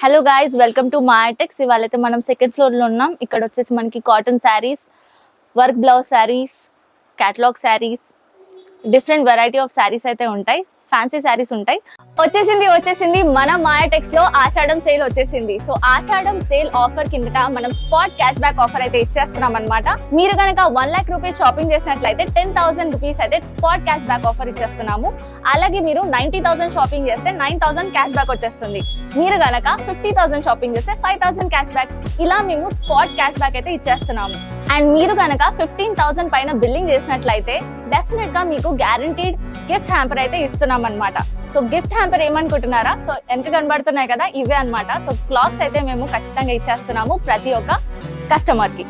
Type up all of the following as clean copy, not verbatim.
Hello guys, welcome to Mayatex. ఇవాళైతే మనం second floor లో ఉన్నాం. ఇక్కడ వచ్చేసి మనకి cotton saris, work blouse saris, catalogue saris, different variety of saris అయితే ఉంటాయి. ఫ్యాన్సీ శారీస్ ఉంటాయి. వచ్చేసింది మన మాయాటెక్స్ లో ఆషాఢం సేల్ వచ్చేసింది. సో ఆషాఢం సేల్ ఆఫర్ కిందట మనం స్పాట్ క్యాష్ బ్యాక్ ఆఫర్ అయితే ఇచ్చేస్తున్నాం అనమాట. మీరు కనుక 1 lakh రూపీస్ షాపింగ్ చేసినట్లయితే 10,000 రూపీస్ అయితే స్పాట్ క్యాష్ బ్యాక్ ఆఫర్ ఇచ్చేస్తున్నాము. అలాగే మీరు 90,000 షాపింగ్ చేస్తే 9,000 క్యాష్ బ్యాక్ వచ్చేస్తుంది. మీరు కనుక 50,000 షాపింగ్ చేస్తే 5,000 క్యాష్ బ్యాక్. ఇలా మేము స్పాట్ క్యాష్ బ్యాక్ అయితే ఇచ్చేస్తున్నాము. అండ్ మీరు కనుక 15,000 పైన బిల్లింగ్ చేసినట్లయితే డెఫినెట్ గా మీకు గ్యారంటీడ్ గిఫ్ట్ హ్యాంపర్ అయితే ఇస్తున్నాం అనమాట. సో గిఫ్ట్ హ్యాంపర్ ఏమనుకుంటున్నారా? సో ఎంత కనబడుతున్నాయి కదా, ఇవే అనమాట. సో క్లాక్స్ అయితే మేము ఖచ్చితంగా ఇచ్చేస్తున్నాము ప్రతి ఒక్క కస్టమర్ కి.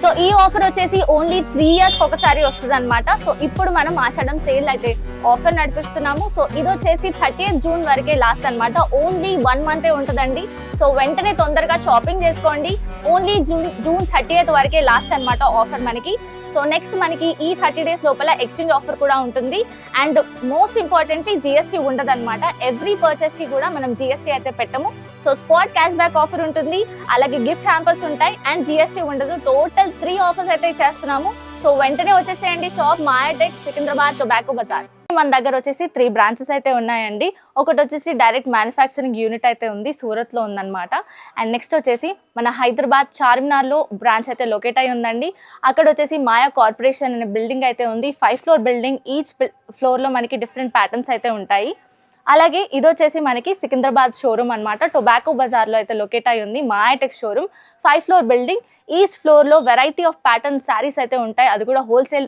సో ఈ ఆఫర్ వచ్చేసి ఓన్లీ 3 years ఒకసారి వస్తుంది అనమాట. సో ఇప్పుడు మనం ఆషాఢం సేల్ అయితే ఆఫర్ నడిపిస్తున్నాము. సో ఇది వచ్చేసి 30th June వరకే లాస్ట్ అనమాట. ఓన్లీ 1 month ఉంటుందండి. సో వెంటనే తొందరగా షాపింగ్ చేసుకోండి. ఓన్లీ జూన్ 30th వరకే లాస్ట్ అనమాట ఆఫర్ మనకి. సో నెక్స్ట్ మనకి ఈ 30 days లోపల ఎక్స్చేంజ్ ఆఫర్ కూడా ఉంటుంది. అండ్ మోస్ట్ ఇంపార్టెంట్లీ జిఎస్టీ ఉండదు అనమాట. ఎవ్రీ పర్చేస్ కి కూడా మనం జిఎస్టీ అయితే పెట్టము. So spot cash back offer ఉంటుంది, అలాగే గిఫ్ట్ హ్యాంపర్స్ ఉంటాయి, అండ్ జిఎస్టీ ఉండదు. టోటల్ 3 ఆఫర్స్ అయితే చేస్తున్నాము. సో వెంటనే వచ్చేసేయండి షాప్ మాయాటెక్స్, సికింద్రాబాద్, టొబాకో బజార్. మన దగ్గర వచ్చేసి 3 branches అయితే ఉన్నాయండి. ఒకటి వచ్చేసి డైరెక్ట్ మ్యానుఫ్యాక్చరింగ్ యూనిట్ అయితే ఉంది, సూరత్ లో ఉందన్నమాట. అండ్ నెక్స్ట్ వచ్చేసి మన హైదరాబాద్ చార్మినార్ లో బ్రాంచ్ అయితే లొకేట్ అయి ఉందండి. అక్కడ వచ్చేసి మాయా కార్పొరేషన్ అనే బిల్డింగ్ అయితే ఉంది. 5 floor బిల్డింగ్. ఈచ్ ఫ్లోర్ లో మనకి డిఫరెంట్ ప్యాటర్న్స్ అయితే ఉంటాయి. అలాగే ఇది వచ్చేసి మనకి సికింద్రాబాద్ షోరూమ్ అనమాట. టొబాకో బజార్ లో అయితే లొకేట్ అయి ఉంది Mayatex showroom. 5 floor building. Each floor లో వెరైటీ ఆఫ్ ప్యాటర్న్ శారీస్ అయితే ఉంటాయి. అది కూడా హోల్సేల్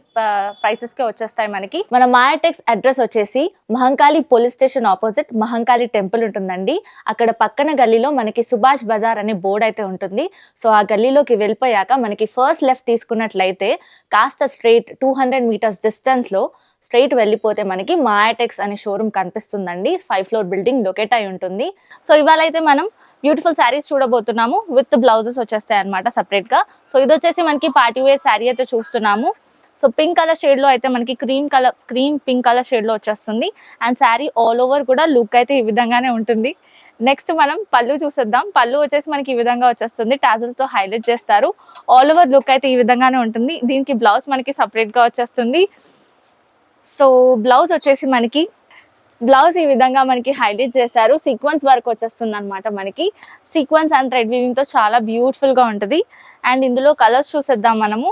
ప్రైసెస్ కే వచ్చేస్తాయి మనకి. మన మాయాటెక్స్ అడ్రస్ వచ్చేసి Mahankali police station opposite Mahankali temple ఉంటుందండి. అక్కడ పక్కన గల్లీలో మనకి సుభాష్ బజార్ అనే బోర్డు అయితే ఉంటుంది. సో ఆ గల్లీలోకి వెళ్ళిపోయాక మనకి ఫస్ట్ లెఫ్ట్ తీసుకున్నట్లయితే కాస్త స్ట్రైట్ 200 meters డిస్టెన్స్ లో స్ట్రైట్ వెళ్ళిపోతే మనకి మాయాటెక్స్ అనే షోరూమ్ కనిపిస్తుందండి. 5 floor బిల్డింగ్ లొకేట్ అయి ఉంటుంది. సో ఇవాళ అయితే మనం బ్యూటిఫుల్ శారీస్ చూడబోతున్నాము. విత్ బ్లౌజెస్ వచ్చేస్తాయి అనమాట సపరేట్ గా. సో ఇది వచ్చేసి మనకి పార్టీ వేర్ శారీ అయితే చూస్తున్నాము. సో పింక్ కలర్ షేడ్ లో అయితే మనకి క్రీమ్ పింక్ కలర్ షేడ్ లో వచ్చేస్తుంది. అండ్ శారీ ఆల్ ఓవర్ కూడా లుక్ అయితే ఈ విధంగానే ఉంటుంది. నెక్స్ట్ మనం పళ్ళు చూసేద్దాం. పళ్ళు వచ్చేసి మనకి ఈ విధంగా వచ్చేస్తుంది. టాజల్స్ తో హైలైట్ చేస్తారు. ఆల్ ఓవర్ లుక్ అయితే ఈ విధంగానే ఉంటుంది. దీనికి బ్లౌజ్ మనకి సపరేట్ గా వచ్చేస్తుంది. సో బ్లౌజ్ వచ్చేసి మనకి ఈ విధంగా మనకి హైలైట్ చేశారు. సీక్వెన్స్ వర్క్ వచ్చేస్తుంది అనమాట. మనకి సీక్వెన్స్ అండ్ థ్రెడ్ వీవింగ్ తో చాలా బ్యూటిఫుల్ గా ఉంటుంది. అండ్ ఇందులో కలర్స్ చూసేద్దాం మనము.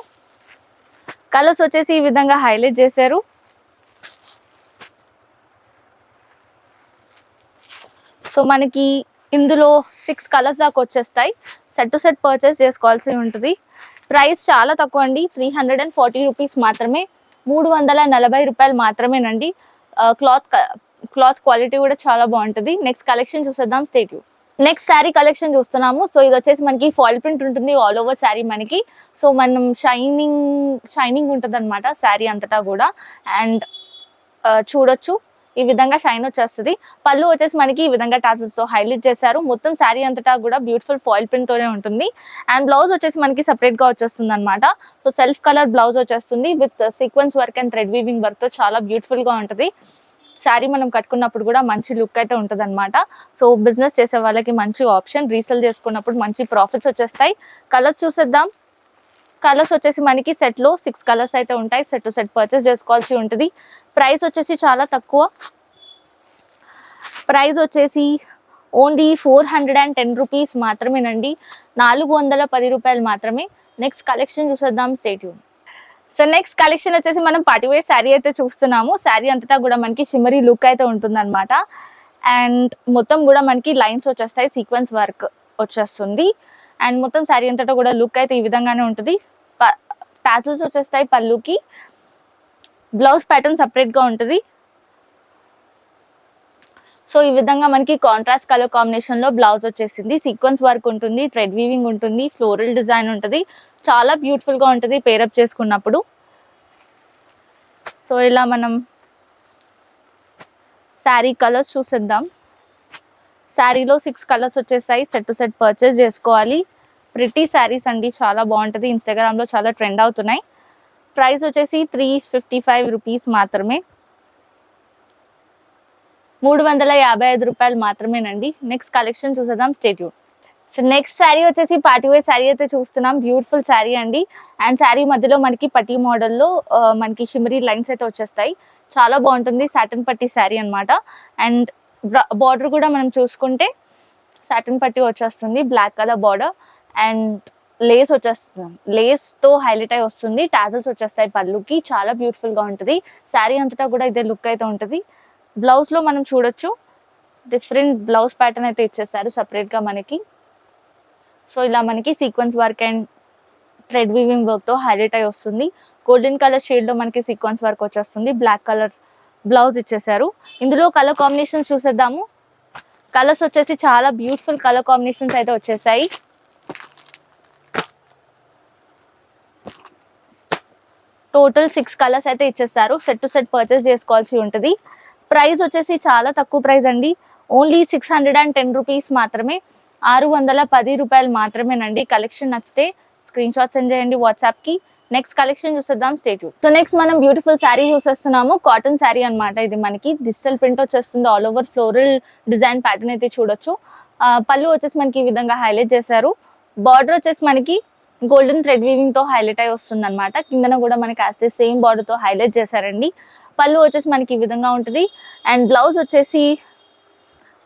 కలర్స్ వచ్చేసి ఈ విధంగా హైలైట్ చేశారు. సో మనకి ఇందులో 6 కలర్స్ దాకా వచ్చేస్తాయి. సెట్ టు సెట్ పర్చేస్ చేసుకోవాల్సి ఉంటుంది. ప్రైస్ చాలా తక్కువ అండి, 340 రూపీస్ మాత్రమే. 340 రూపాయలు మాత్రమేనండి. క్లాత్ క్వాలిటీ కూడా చాలా బాగుంటుంది. నెక్స్ట్ కలెక్షన్ చూసేద్దాం. Stay tune. Next sari collection చూస్తున్నాము. సో ఇది వచ్చేసి మనకి ఫాయిల్ ప్రింట్ ఉంటుంది ఆల్ ఓవర్ శారీ మనకి. సో మనం షైనింగ్ ఉంటుంది అనమాట శారీ అంతటా కూడా. అండ్ చూడొచ్చు ఈ విధంగా షైన్ వచ్చేస్తుంది. పళ్ళు వచ్చేసి మనకి ఈ విధంగా టాసల్స్ తో హైలైట్ చేశారు. మొత్తం శారీ అంతటా కూడా బ్యూటిఫుల్ ఫాయిల్ ప్రింట్ తోనే ఉంటుంది. అండ్ బ్లౌజ్ వచ్చేసి మనకి సపరేట్ గా వచ్చేస్తుంది అనమాట. సో సెల్ఫ్ కలర్ బ్లౌజ్ వచ్చేస్తుంది with sequence work and thread weaving work తో చాలా బ్యూటిఫుల్ గా ఉంటుంది. శారీ మనం కట్టుకున్నప్పుడు కూడా మంచి లుక్ అయితే ఉంటుంది అనమాట. సో బిజినెస్ చేసే వాళ్ళకి మంచి ఆప్షన్. రీసేల్ చేసుకున్నప్పుడు మంచి ప్రాఫిట్స్ వచ్చేస్తాయి. కలర్స్ చూసేద్దాం. కలర్స్ వచ్చేసి మనకి సెట్ లో 6 కలర్స్ అయితే ఉంటాయి. సెట్ టు సెట్ పర్చేస్ చేసుకోవాల్సి ఉంటుంది. ప్రైస్ వచ్చేసి చాలా తక్కువ. ప్రైస్ వచ్చేసి ఓన్లీ 410 రూపీస్ మాత్రమేనండి. 410 రూపాయలు మాత్రమే. నెక్స్ట్ కలెక్షన్ చూసేద్దాం. Stay tune. So next collection వచ్చేసి మనం పార్టీ వేర్ శారీ అయితే చూస్తున్నాము. శారీ అంతటా కూడా మనకి షిమ్మరీ లుక్ అయితే ఉంటుంది అనమాట. అండ్ మొత్తం కూడా మనకి లైన్స్ వచ్చేస్తాయి. సీక్వెన్స్ వర్క్ వచ్చేస్తుంది. అండ్ మొత్తం శారీ అంతటా కూడా లుక్ అయితే ఈ విధంగానే ఉంటుంది. టాసల్స్ వచ్చేస్తాయి పళ్ళుకి. బ్లౌజ్ ప్యాటర్న్ సపరేట్ గా ఉంటుంది. సో ఈ విధంగా మనకి కాంట్రాస్ట్ కలర్ కాంబినేషన్ లో బ్లౌజ్ వచ్చేసింది. సీక్వెన్స్ వర్క్ ఉంటుంది, థ్రెడ్ వీవింగ్ ఉంటుంది, ఫ్లోరల్ డిజైన్ ఉంటుంది. చాలా బ్యూటిఫుల్ గా ఉంటుంది పేరప్ చేసుకున్నప్పుడు. సో ఇలా మనం శారీ కలర్స్ చూసేద్దాం. శారీలో 6 కలర్స్ వచ్చేసాయి. సెట్ టు సెట్ పర్చేస్ చేసుకోవాలి. ప్రిటీ శారీస్ అండి, చాలా బాగుంటుంది. ఇన్స్టాగ్రామ్ లో చాలా ట్రెండ్ అవుతున్నాయి. ప్రైస్ వచ్చేసి 355 రూపీస్ మాత్రమే. రూపాయలు మాత్రమేనండి. నెక్స్ట్ కలెక్షన్ చూసేద్దాం, stay tune. So next sari వచ్చేసి పార్టీ వేర్ శారీ అయితే చూస్తున్నాం. బ్యూటిఫుల్ శారీ అండి. అండ్ శారీ మధ్యలో మనకి పట్టీ మోడల్లో మనకి షిమరీ లైన్స్ అయితే వచ్చేస్తాయి. చాలా బాగుంటుంది. సాటిన్ పట్టీ శారీ అన్నమాట. అండ్ బార్డర్ కూడా మనం చూసుకుంటే సాటిన్ పట్టీ వచ్చేస్తుంది, black colour border. And lace వచ్చేస్తుంది, లేస్ తో హైలైట్ అయి వస్తుంది. టాజల్స్ వచ్చేస్తాయి పళ్ళుకి. చాలా బ్యూటిఫుల్ గా ఉంటుంది. శారీ అంతటా కూడా ఇదే లుక్ అయితే ఉంటుంది. బ్లౌజ్ లో మనం చూడొచ్చు, డిఫరెంట్ బ్లౌజ్ ప్యాటర్న్ అయితే ఇచ్చేస్తారు సపరేట్ గా మనకి. సో ఇలా మనకి sequence work and thread weaving work తో హైలైట్ అయి వస్తుంది. గోల్డెన్ కలర్ షేడ్ లో మనకి సీక్వెన్స్ వర్క్ వచ్చేస్తుంది. బ్లాక్ కలర్ బ్లౌజ్ ఇచ్చేసారు. ఇందులో కలర్ కాంబినేషన్స్ చూసేద్దాము. కలర్స్ వచ్చేసి చాలా బ్యూటిఫుల్ కలర్ కాంబినేషన్స్ అయితే వచ్చేసాయి. టోటల్ 6 కలర్స్ అయితే ఇచ్చేస్తారు. సెట్ టు సెట్ పర్చేస్ చేసుకోవాల్సి ఉంటుంది. ప్రైస్ వచ్చేసి చాలా తక్కువ ప్రైస్ అండి. ఓన్లీ 610 రూపీస్ మాత్రమే, 610 రూపాయలు మాత్రమేనండి. కలెక్షన్ నచ్చితే స్క్రీన్ షాట్ సెండ్ చేయండి వాట్సాప్ కి. నెక్స్ట్ కలెక్షన్ చూసేద్దాం, స్టే ట్యూన్. సో నెక్స్ట్ మనం బ్యూటిఫుల్ శారీ చూసేస్తున్నాము. కాటన్ శారీ అన్నమాట. ఇది మనకి డిజిటల్ ప్రింట్ వచ్చేస్తుంది. All over floral design pattern అయితే చూడొచ్చు. పళ్ళు వచ్చేసి మనకి ఈ విధంగా హైలైట్ చేశారు. బార్డర్ వచ్చేసి మనకి గోల్డెన్ థ్రెడ్ వీవింగ్ తో హైలైట్ అయి వస్తుంది అనమాట. కిందన కూడా మనకి యాజ్ సేమ్ బార్డర్ తో హైలైట్ చేశారండి. పళ్ళు వచ్చేసి మనకి ఈ విధంగా ఉంటుంది. అండ్ బ్లౌజ్ వచ్చేసి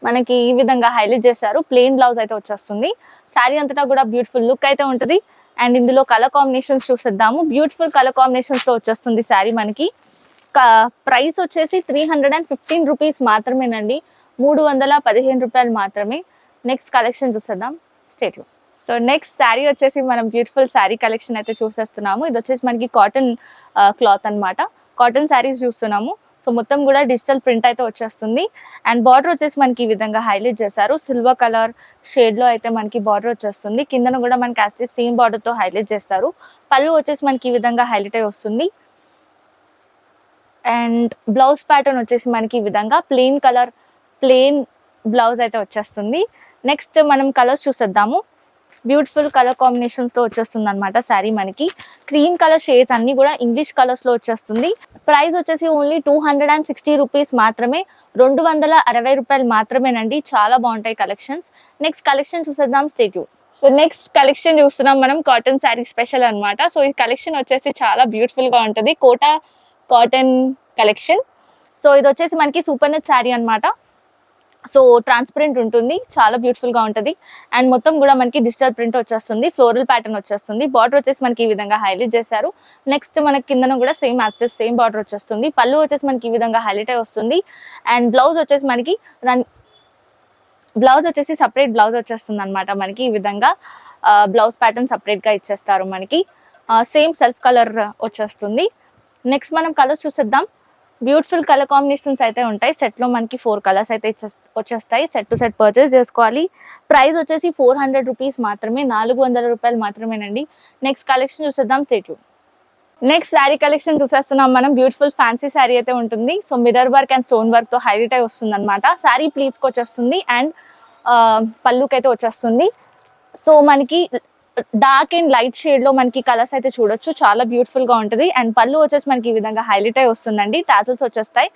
మనకి ఈ విధంగా హైలైట్ చేశారు. ప్లెయిన్ బ్లౌజ్ అయితే వచ్చేస్తుంది. శారీ అంతటా కూడా బ్యూటిఫుల్ లుక్ అయితే ఉంటుంది. అండ్ ఇందులో కలర్ కాంబినేషన్స్ చూసేద్దాము. బ్యూటిఫుల్ కలర్ కాంబినేషన్స్ తో వచ్చేస్తుంది శారీ మనకి. ప్రైస్ వచ్చేసి 315 రూపీస్ మాత్రమేనండి. 315 రూపాయలు మాత్రమే. నెక్స్ట్ కలెక్షన్ చూసేద్దాం, stay tune. So next sari వచ్చేసి మనం బ్యూటిఫుల్ శారీ కలెక్షన్ అయితే చూసేస్తున్నాము. ఇది వచ్చేసి మనకి కాటన్ క్లాత్ అన్నమాట. కాటన్ శారీస్ చూస్తున్నాము. సో మొత్తం కూడా డిజిటల్ ప్రింట్ అయితే వచ్చేస్తుంది. అండ్ బార్డర్ వచ్చేసి మనకి ఈ విధంగా హైలైట్ చేశారు. సిల్వర్ కలర్ షేడ్ లో అయితే మనకి బార్డర్ వచ్చేస్తుంది. కిందన కూడా మనకి యాజ్ సేమ్ బార్డర్ తో హైలైట్ చేస్తారు. పళ్ళు వచ్చేసి మనకి ఈ విధంగా హైలైట్ అయి వస్తుంది. అండ్ బ్లౌజ్ ప్యాటర్న్ వచ్చేసి మనకి ఈ విధంగా ప్లెయిన్ బ్లౌజ్ అయితే వచ్చేస్తుంది. నెక్స్ట్ మనం కలర్స్ చూసేద్దాము. బ్యూటిఫుల్ కలర్ కాంబినేషన్స్ తో వచ్చేస్తుంది అనమాట శారీ మనకి. క్రీమ్ కలర్ షేడ్స్ అన్ని కూడా ఇంగ్లీష్ కలర్స్ లో వచ్చేస్తుంది. ప్రైస్ వచ్చేసి ఓన్లీ 260 రూపీస్ మాత్రమే, 260 రూపాయలు మాత్రమేనండి. చాలా బాగుంటాయి కలెక్షన్స్. నెక్స్ట్ కలెక్షన్ చూసేద్దాం, stay tune. So next collection చూస్తున్నాం మనం, కాటన్ శారీ స్పెషల్ అన్నమాట. సో ఈ కలెక్షన్ వచ్చేసి చాలా బ్యూటిఫుల్ గా ఉంటుంది. Quota cotton collection. సో ఇది వచ్చేసి మనకి సూపర్ నెట్ శారీ అన్నమాట. సో ట్రాన్స్పరెంట్ ఉంటుంది, చాలా బ్యూటిఫుల్ గా ఉంటుంది. అండ్ మొత్తం కూడా మనకి డిజిటల్ ప్రింట్ వచ్చేస్తుంది. ఫ్లోరల్ ప్యాటర్న్ వచ్చేస్తుంది. బార్డర్ వచ్చేసి మనకి ఈ విధంగా హైలైట్ చేశారు. నెక్స్ట్ మనకి కిందన కూడా సేమ్ బార్డర్ వచ్చేస్తుంది. పళ్ళు వచ్చేసి మనకి ఈ విధంగా హైలైట్ అయి వస్తుంది. అండ్ బ్లౌజ్ వచ్చేసి మనకి సపరేట్ బ్లౌజ్ వచ్చేస్తుంది అనమాట. మనకి ఈ విధంగా బ్లౌజ్ ప్యాటర్న్ సపరేట్ గా ఇచ్చేస్తారు మనకి. సేమ్ సెల్ఫ్ కలర్ వచ్చేస్తుంది. నెక్స్ట్ మనం కలర్స్ చూసేద్దాం. బ్యూటిఫుల్ కలర్ కాంబినేషన్స్ అయితే ఉంటాయి. సెట్ లో మనకి 4 కలర్స్ అయితే వచ్చేస్తాయి. సెట్ టు సెట్ పర్చేస్ చేసుకోవాలి. ప్రైస్ వచ్చేసి 400 రూపీస్ మాత్రమే, 400 రూపాయలు మాత్రమేనండి. నెక్స్ట్ కలెక్షన్ చూసేద్దాం, stay tune. Next sari collection చూసేస్తున్నాం మనం. బ్యూటిఫుల్ ఫ్యాన్సీ శారీ అయితే ఉంటుంది. So mirror work and stone work తో హైలైట్ అయి వస్తుంది అనమాట. శారీ ప్లీట్స్ కి వచ్చేస్తుంది అండ్ పళ్ళుకి అయితే వచ్చేస్తుంది. సో మనకి డార్క్ అండ్ లైట్ షేడ్ లో మనకి కలర్స్ అయితే చూడొచ్చు. చాలా బ్యూటిఫుల్ గా ఉంటుంది. అండ్ పళ్ళు వచ్చేసి మనకి ఈ విధంగా హైలైట్ అయి వస్తుందండి. టాజల్స్ వచ్చేస్తాయి.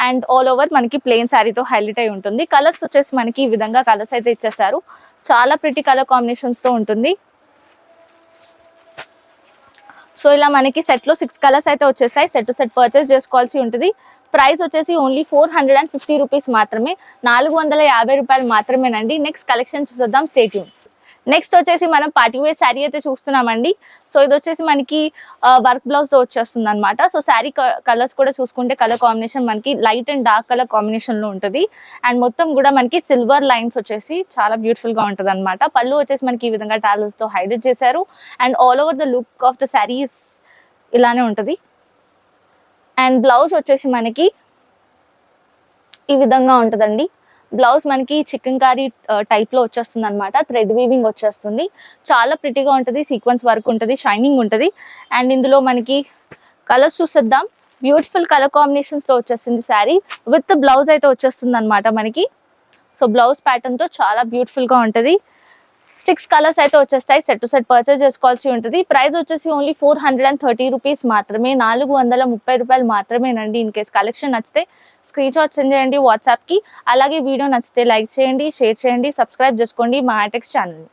అండ్ ఆల్ ఓవర్ మనకి ప్లెయిన్ శారీతో హైలైట్ అయి ఉంటుంది. కలర్స్ వచ్చేసి మనకి ఈ విధంగా కలర్స్ అయితే ఇచ్చేసారు. చాలా ప్రిటీ కలర్ కాంబినేషన్స్ తో ఉంటుంది. సో ఇలా మనకి సెట్ లో 6 కలర్స్ అయితే వచ్చేస్తాయి. సెట్ టు సెట్ పర్చేస్ చేసుకోవాల్సి ఉంటుంది. ప్రైస్ వచ్చేసి ఓన్లీ 450 రూపీస్ మాత్రమే, 450 రూపాయలు మాత్రమేనండి. నెక్స్ట్ కలెక్షన్ చూసేద్దాం, స్టే ట్యూన్. నెక్స్ట్ వచ్చేసి మనం పార్టీ వేర్ శారీ అయితే చూస్తున్నామండి. సో ఇది వచ్చేసి మనకి వర్క్ బ్లౌజ్ తో వచ్చేస్తుంది అనమాట. సో శారీ కలర్స్ కూడా చూసుకుంటే కలర్ కాంబినేషన్ మనకి light and dark colour combination లో ఉంటుంది. అండ్ మొత్తం కూడా మనకి సిల్వర్ లైన్స్ వచ్చేసి చాలా బ్యూటిఫుల్ గా ఉంటుంది అనమాట. పళ్ళు వచ్చేసి మనకి ఈ విధంగా టాజల్స్ తో హైలైట్ చేశారు. And all over the look of the saris ఇలానే ఉంటుంది. అండ్ బ్లౌజ్ వచ్చేసి మనకి ఈ విధంగా ఉంటుందండి. బ్లౌజ్ మనకి చికెన్ కారీ టైప్ లో వచ్చేస్తుంది అనమాట. థ్రెడ్ వీవింగ్ వచ్చేస్తుంది. చాలా ప్రిటీగా ఉంటుంది. సీక్వెన్స్ వర్క్ ఉంటుంది, షైనింగ్ ఉంటుంది. అండ్ ఇందులో మనకి కలర్స్ చూసేద్దాం. బ్యూటిఫుల్ కలర్ కాంబినేషన్స్ తో వచ్చేస్తుంది శారీ. విత్ బ్లౌజ్ అయితే వచ్చేస్తుంది అనమాట మనకి. సో బ్లౌజ్ ప్యాటర్న్ తో చాలా బ్యూటిఫుల్ గా ఉంటుంది. 6 కలర్స్ అయితే వచ్చేస్తాయి. సెట్ టు సెట్ పర్చేస్ చేసుకోవాల్సి ఉంటుంది. ప్రైస్ వచ్చేసి ఓన్లీ 430 రూపీస్ మాత్రమే, 430 రూపాయలు మాత్రమేనండి. ఇన్ కేస్ కలెక్షన్ నచ్చితే స్క్రీన్ షాట్ సెండ్ చేయండి వాట్సాప్కి. అలాగే వీడియో నచ్చితే లైక్ చేయండి, షేర్ చేయండి, సబ్స్క్రైబ్ చేసుకోండి మా హైటెక్స్ ఛానల్.